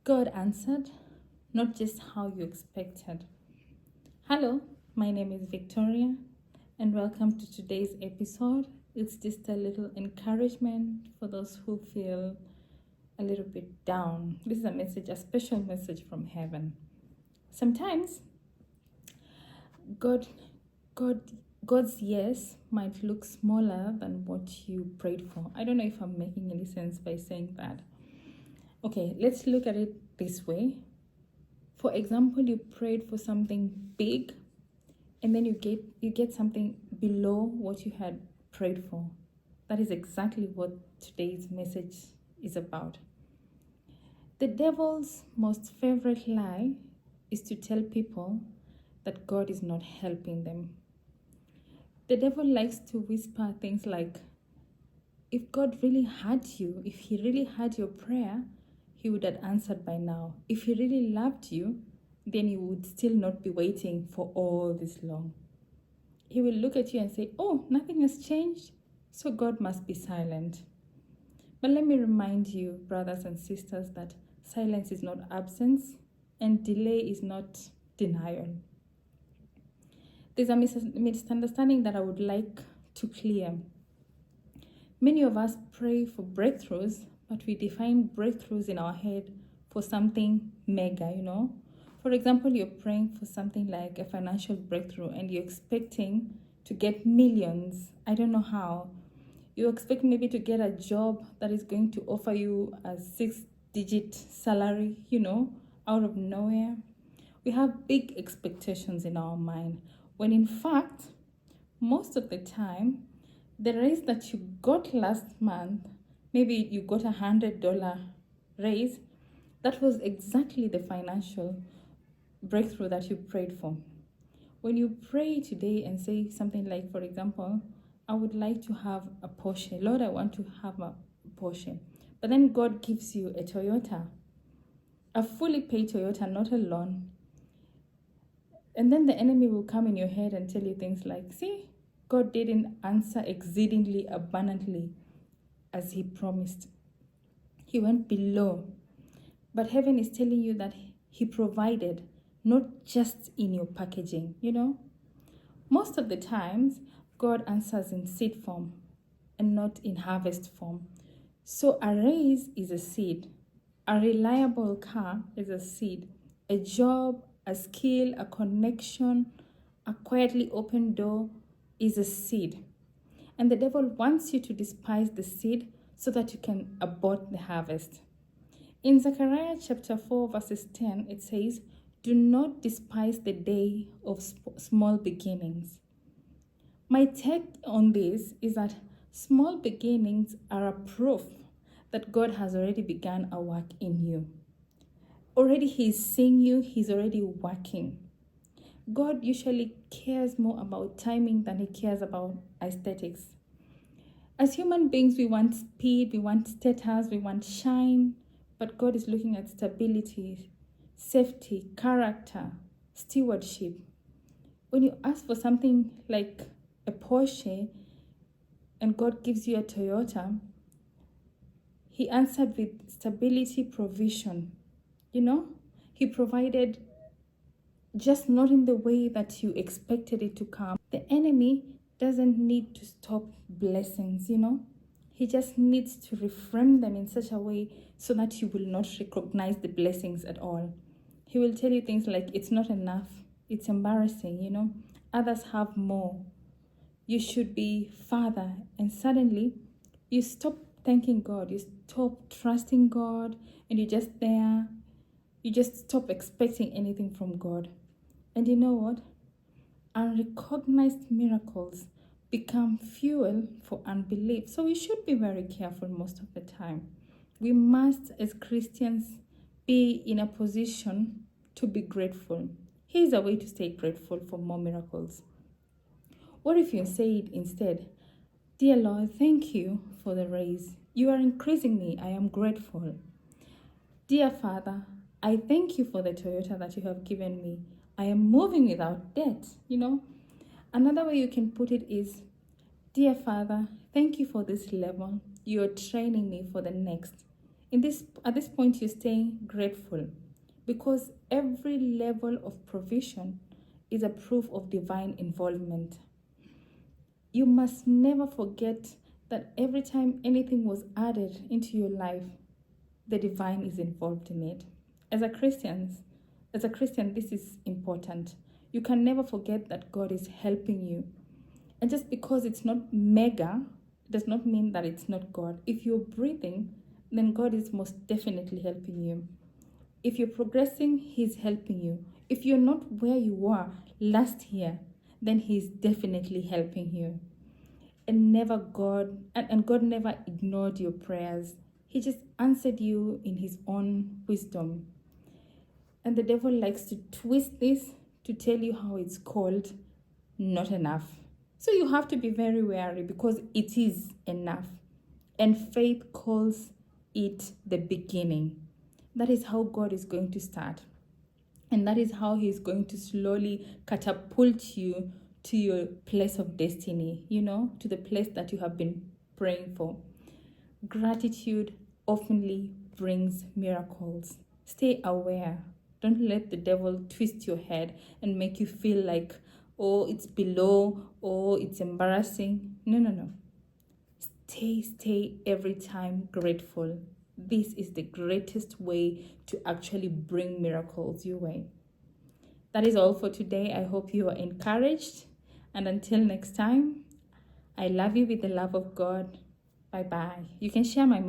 God answered, not just how you expected. Hello, my name is Victoria, and welcome to today's episode. It's just a little encouragement for those who feel a little bit down. This is a special message from heaven. Sometimes God, God, God's yes might look smaller than what you prayed for. I don't know if I'm making any sense by saying that. Okay, let's look at it this way. For example, you prayed for something big and then you get something below what you had prayed for. That is exactly what today's message is about. The devil's most favorite lie is to tell people that God is not helping them. The devil likes to whisper things like, if God really had you, if he really had your prayer, he would have answered by now. If he really loved you, then he would still not be waiting for all this long. He will look at you and say, oh, nothing has changed, so God must be silent. But let me remind you, brothers and sisters, that silence is not absence and delay is not denial. There's a misunderstanding that I would like to clear. Many of us pray for breakthroughs, but we define breakthroughs in our head for something mega, For example, you're praying for something like a financial breakthrough and you're expecting to get millions. I don't know how. You expect maybe to get a job that is going to offer you a 6-digit salary, out of nowhere. We have big expectations in our mind, when in fact, most of the time, the raise that you got last month, maybe you got $100 raise, that was exactly the financial breakthrough that you prayed for. When you pray today and say something like, for example, I would like to have a Porsche. Lord, I want to have a Porsche. But then God gives you a Toyota, a fully paid Toyota, not a loan. And then the enemy will come in your head and tell you things like, see, God didn't answer exceedingly abundantly as he promised. He went below. But heaven is telling you that he provided, not just in your packaging, Most of the times, God answers in seed form and not in harvest form. So a raise is a seed. A reliable car is a seed. A job, a skill, a connection, a quietly open door is a seed. And the devil wants you to despise the seed so that you can abort the harvest. In Zechariah chapter 4 verses 10, it says, do not despise the day of small beginnings. My take on this is that small beginnings are a proof that God has already begun a work in you. Already he's seeing you, he's already working. God usually cares more about timing than he cares about aesthetics. As human beings, we want speed, we want status, we want shine, but God is looking at stability, safety, character, stewardship. When you ask for something like a Porsche and God gives you a Toyota, he answered with stability, provision. He provided, just not in the way that you expected it to come. The enemy doesn't need to stop blessings, He just needs to reframe them in such a way so that you will not recognize the blessings at all. He will tell you things like, it's not enough, it's embarrassing, Others have more. You should be farther. And suddenly, you stop thanking God, you stop trusting God, and you're just there. You just stop expecting anything from God. And you know what? Unrecognized miracles become fuel for unbelief. So we should be very careful most of the time. We must, as Christians, be in a position to be grateful. Here's a way to stay grateful for more miracles. What if you say it instead? Dear Lord, thank you for the raise. You are increasing me. I am grateful. Dear Father, I thank you for the Toyota that you have given me. I am moving without debt, Another way you can put it is, Dear Father, thank you for this level. You are training me for the next. At this point, you're staying grateful because every level of provision is a proof of divine involvement. You must never forget that every time anything was added into your life, the divine is involved in it. As a Christian, this is important. You can never forget that God is helping you. And just because it's not mega does not mean that it's not God. If you're breathing, then God is most definitely helping you. If you're progressing, He's helping you. If you're not where you were last year, then He's definitely helping you. And God never ignored your prayers. He just answered you in His own wisdom. And the devil likes to twist this to tell you how it's called not enough. So you have to be very wary because it is enough. And faith calls it the beginning. That is how God is going to start. And that is how He's going to slowly catapult you to your place of destiny, to the place that you have been praying for. Gratitude oftenly brings miracles. Stay aware. Don't let the devil twist your head and make you feel like, oh, it's below, oh, it's embarrassing. No. Stay every time grateful. This is the greatest way to actually bring miracles your way. That is all for today. I hope you are encouraged. And until next time, I love you with the love of God. Bye-bye. You can share my